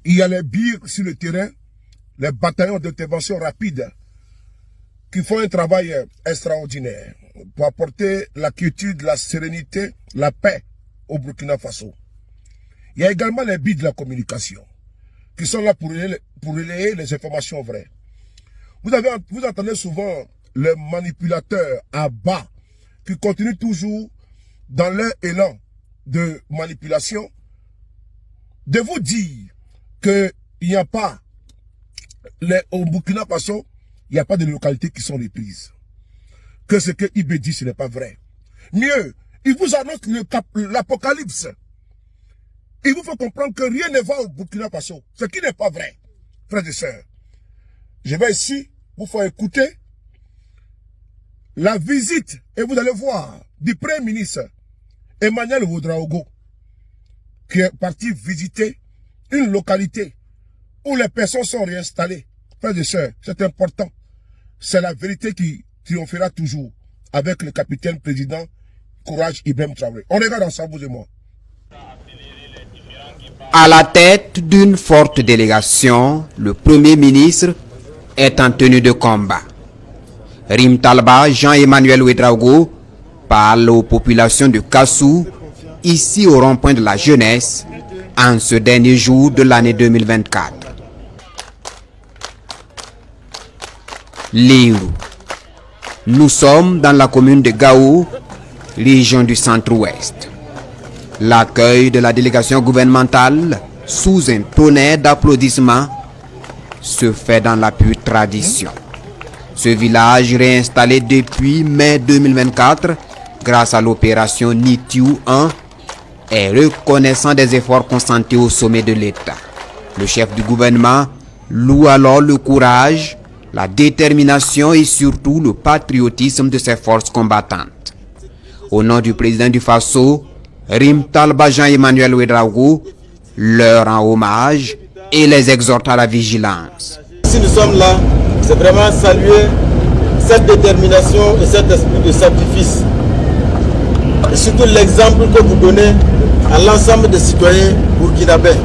il y a les BIR sur le terrain, les bataillons d'intervention rapide, qui font un travail extraordinaire pour apporter la quiétude, la sérénité, la paix au Burkina Faso. Il y a également les BIR de la communication, qui sont là pour relayer les informations vraies. Vous entendez souvent les manipulateurs à bas, qui continuent toujours dans leur élan de manipulation, de vous dire qu'il n'y a pas, au Burkina Faso, il n'y a pas de localités qui sont reprises. Que ce que IB dit, ce n'est pas vrai. Mieux, il vous annonce l'apocalypse. Il vous faut comprendre que rien ne va au Burkina Faso, ce qui n'est pas vrai, frères et sœurs. Je vais ici vous faire écouter la visite, et vous allez voir, du Premier ministre Emmanuel Ouédraogo, qui est parti visiter une localité où les personnes sont réinstallées. Frères et sœurs, c'est important. C'est la vérité qui triomphera toujours avec le capitaine président Courage Ibrahim Traoré. On regarde ensemble, vous et moi. À la tête d'une forte délégation, le Premier ministre est en tenue de combat. Rim Talba Jean-Emmanuel Ouédraogo parle aux populations de Kassou, ici au rond-point de la jeunesse, en ce dernier jour de l'année 2024. Lirou. Nous sommes dans la commune de Gao, région du centre-ouest. L'accueil de la délégation gouvernementale, sous un tonnerre d'applaudissements, se fait dans la pure tradition. Ce village réinstallé depuis mai 2024 grâce à l'opération Nitiu 1 est reconnaissant des efforts consentis au sommet de l'État. Le chef du gouvernement loue alors le courage, la détermination et surtout le patriotisme de ses forces combattantes. Au nom du président du Faso, Rim Talba Jean-Emmanuel Ouédraogo leur rend hommage et les exhorte à la vigilance. Si nous sommes là, c'est vraiment saluer cette détermination et cet esprit de sacrifice. Et surtout l'exemple que vous donnez à l'ensemble des citoyens burkinabés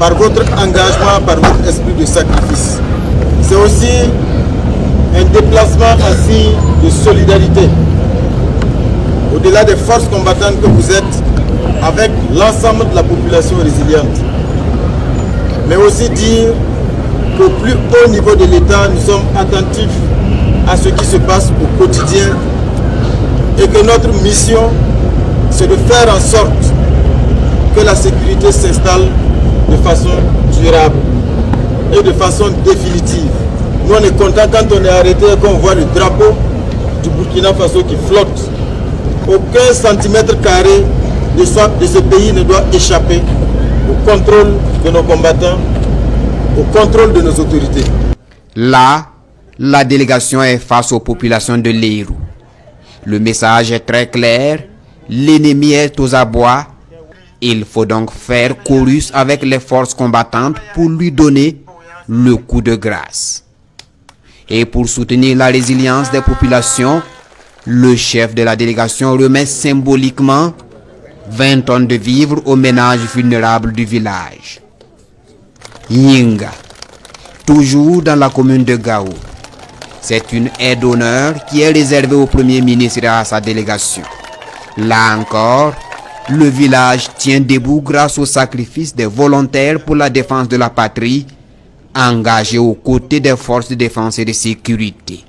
par votre engagement, par votre esprit de sacrifice. C'est aussi un déplacement en signe de solidarité. Au-delà des forces combattantes que vous êtes, avec l'ensemble de la population résiliente. Mais aussi dire qu'au plus haut niveau de l'État, nous sommes attentifs à ce qui se passe au quotidien et que notre mission, c'est de faire en sorte que la sécurité s'installe de façon durable et de façon définitive. Nous, on est content quand on est arrêté et qu'on voit le drapeau du Burkina Faso qui flotte. Aucun centimètre carré de ce pays ne doit échapper au contrôle de nos combattants, au contrôle de nos autorités. Là, la délégation est face aux populations de Lirou. Le message est très clair, l'ennemi est aux abois. Il faut donc faire chorus avec les forces combattantes pour lui donner le coup de grâce. Et pour soutenir la résilience des populations, le chef de la délégation remet symboliquement 20 tonnes de vivres aux ménages vulnérables du village. Yinga, toujours dans la commune de Gao. C'est une aide d'honneur qui est réservée au Premier ministre et à sa délégation. Là encore, le village tient debout grâce au sacrifice des volontaires pour la défense de la patrie, engagés aux côtés des forces de défense et de sécurité.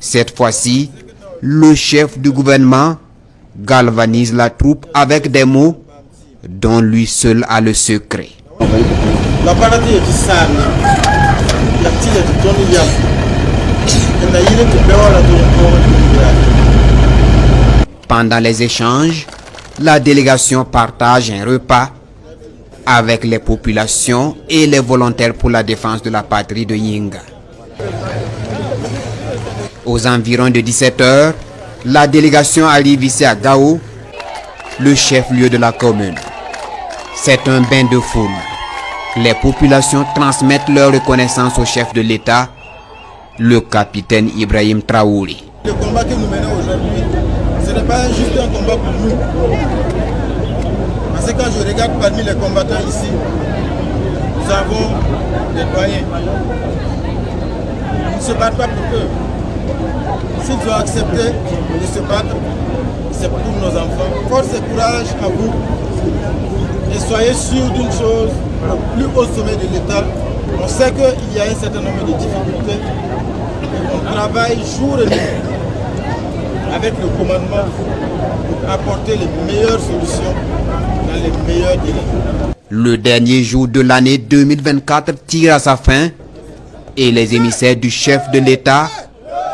Cette fois-ci, le chef du gouvernement galvanise la troupe avec des mots dont lui seul a le secret. Pendant les échanges, la délégation partage un repas avec les populations et les volontaires pour la défense de la patrie de Yinga. Aux environs de 17 h, la délégation arrive ici à Gao, le chef-lieu de la commune. C'est un bain de foule. Les populations transmettent leur reconnaissance au chef de l'État, le capitaine Ibrahim Traoré. Le combat que nous menons aujourd'hui, ce n'est pas juste un combat pour nous. Parce que quand je regarde parmi les combattants ici, nous avons des doyens. Ils ne se battent pas pour eux. S'ils ont accepté de se battre, c'est pour nos enfants. Force et courage à vous. Et soyez sûrs d'une chose, au plus haut sommet de l'État, on sait qu'il y a un certain nombre de difficultés. Et on travaille jour et nuit avec le commandement pour apporter les meilleures solutions dans les meilleurs délais. Le dernier jour de l'année 2024 tire à sa fin et les émissaires du chef de l'État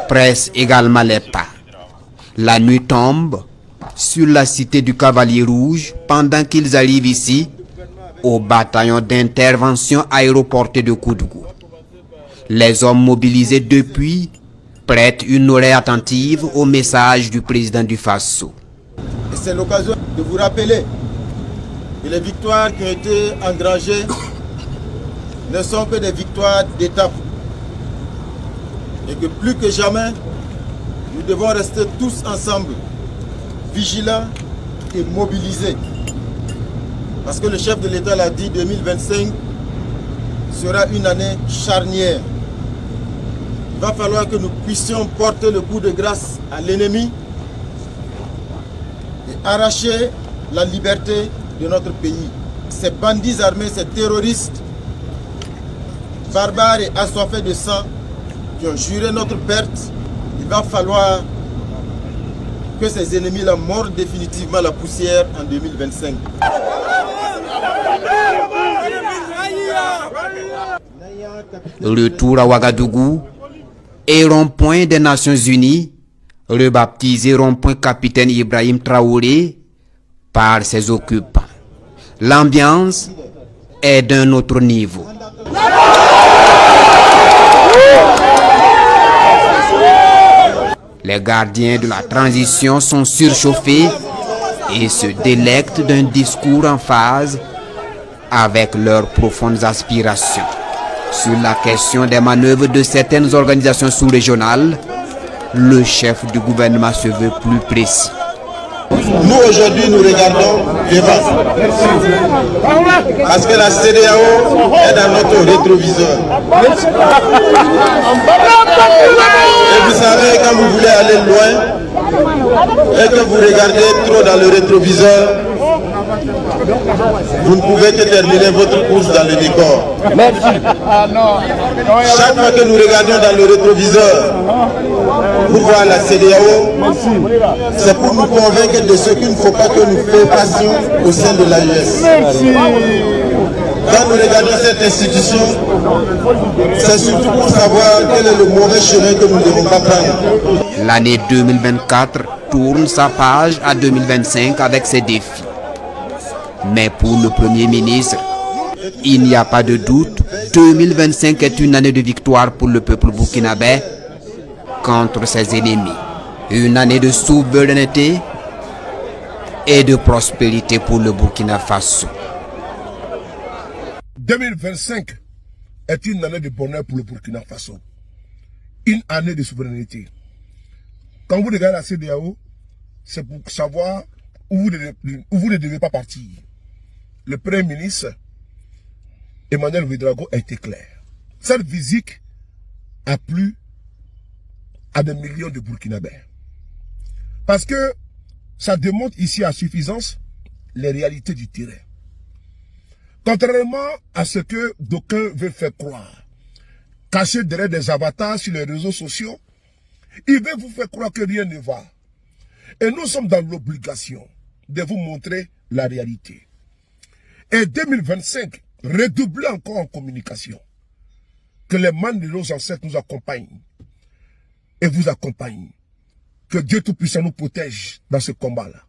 pressent également les pas. La nuit tombe sur la cité du Cavalier Rouge pendant qu'ils arrivent ici au bataillon d'intervention aéroporté de Koudougou. Les hommes mobilisés depuis prêtent une oreille attentive au message du président du Faso. Et c'est l'occasion de vous rappeler que les victoires qui ont été engrangées ne sont que des victoires d'étape. Et que plus que jamais, nous devons rester tous ensemble, vigilants et mobilisés. Parce que le chef de l'État l'a dit, 2025 sera une année charnière. Il va falloir que nous puissions porter le coup de grâce à l'ennemi et arracher la liberté de notre pays. Ces bandits armés, ces terroristes, barbares et assoiffés de sang, qui ont juré notre perte, il va falloir que ces ennemis-là mordent définitivement la poussière en 2025. Retour à Ouagadougou et rond-point des Nations Unies, rebaptisé rond-point Capitaine Ibrahim Traoré par ses occupants. L'ambiance est d'un autre niveau. Les gardiens de la transition sont surchauffés et se délectent d'un discours en phase avec leurs profondes aspirations. Sur la question des manœuvres de certaines organisations sous-régionales, le chef du gouvernement se veut plus précis. Nous aujourd'hui nous regardons devant. Parce que la CEDEAO est dans notre rétroviseur. Et vous savez, quand vous voulez aller loin et que vous regardez trop dans le rétroviseur, vous ne pouvez que terminer votre course dans le décor. Chaque fois que nous regardons dans le rétroviseur pour voir la CEDEAO, c'est pour nous convaincre de ce qu'il ne faut pas que nous fassions au sein de l'AES. Quand nous regardons cette institution, c'est surtout pour savoir quel est le mauvais chemin que nous ne devons pas prendre. L'année 2024 tourne sa page à 2025 avec ses défis. Mais pour le Premier ministre, il n'y a pas de doute, 2025 est une année de victoire pour le peuple burkinabé contre ses ennemis. Une année de souveraineté et de prospérité pour le Burkina Faso. 2025 est une année de bonheur pour le Burkina Faso. Une année de souveraineté. Quand vous regardez la CEDEAO, c'est pour savoir où vous ne devez pas partir. Le Premier ministre, Emmanuel Ouédraogo, a été clair. Cette visite a plu à des millions de Burkinabés. Parce que ça démontre ici à suffisance les réalités du terrain. Contrairement à ce que d'aucuns veulent faire croire, caché derrière des avatars sur les réseaux sociaux, ils veulent vous faire croire que rien ne va. Et nous sommes dans l'obligation de vous montrer la réalité. Et 2025, redoublez encore en communication. Que les mains de nos ancêtres nous accompagnent et vous accompagnent. Que Dieu Tout-Puissant nous protège dans ce combat-là.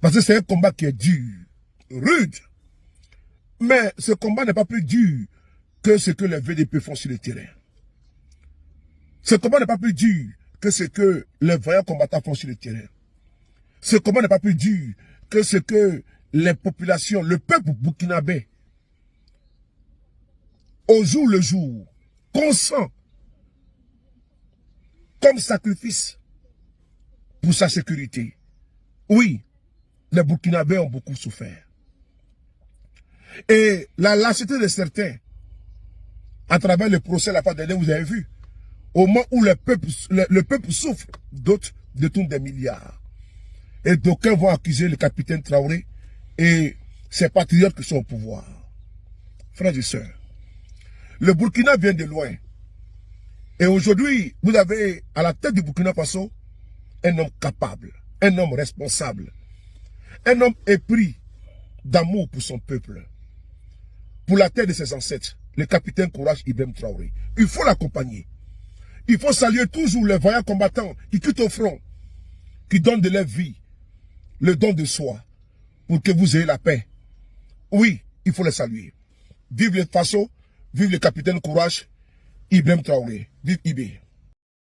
Parce que c'est un combat qui est dur, rude. Mais ce combat n'est pas plus dur que ce que les VDP font sur le terrain. Ce combat n'est pas plus dur que ce que les vaillants combattants font sur le terrain. Ce combat n'est pas plus dur que ce que les populations, le peuple burkinabé, au jour le jour, consent comme sacrifice pour sa sécurité. Oui, les Burkinabés ont beaucoup souffert. Et la lâcheté de certains, à travers le procès la part dernière, vous avez vu, au moment où le peuple souffre, d'autres détournent des milliards. Et d'aucuns vont accuser le capitaine Traoré et ses patriotes qui sont au pouvoir. Frères et sœurs, le Burkina vient de loin. Et aujourd'hui, vous avez à la tête du Burkina Faso un homme capable, un homme responsable, un homme épris d'amour pour son peuple, pour la terre de ses ancêtres, le capitaine Courage Ibrahim Traoré. Il faut l'accompagner. Il faut saluer toujours les vaillants combattants qui quittent au front, qui donnent de leur vie, le don de soi, pour que vous ayez la paix. Oui, il faut les saluer. Vive le Faso, vive le capitaine Courage Ibrahim Traoré, vive Ibé.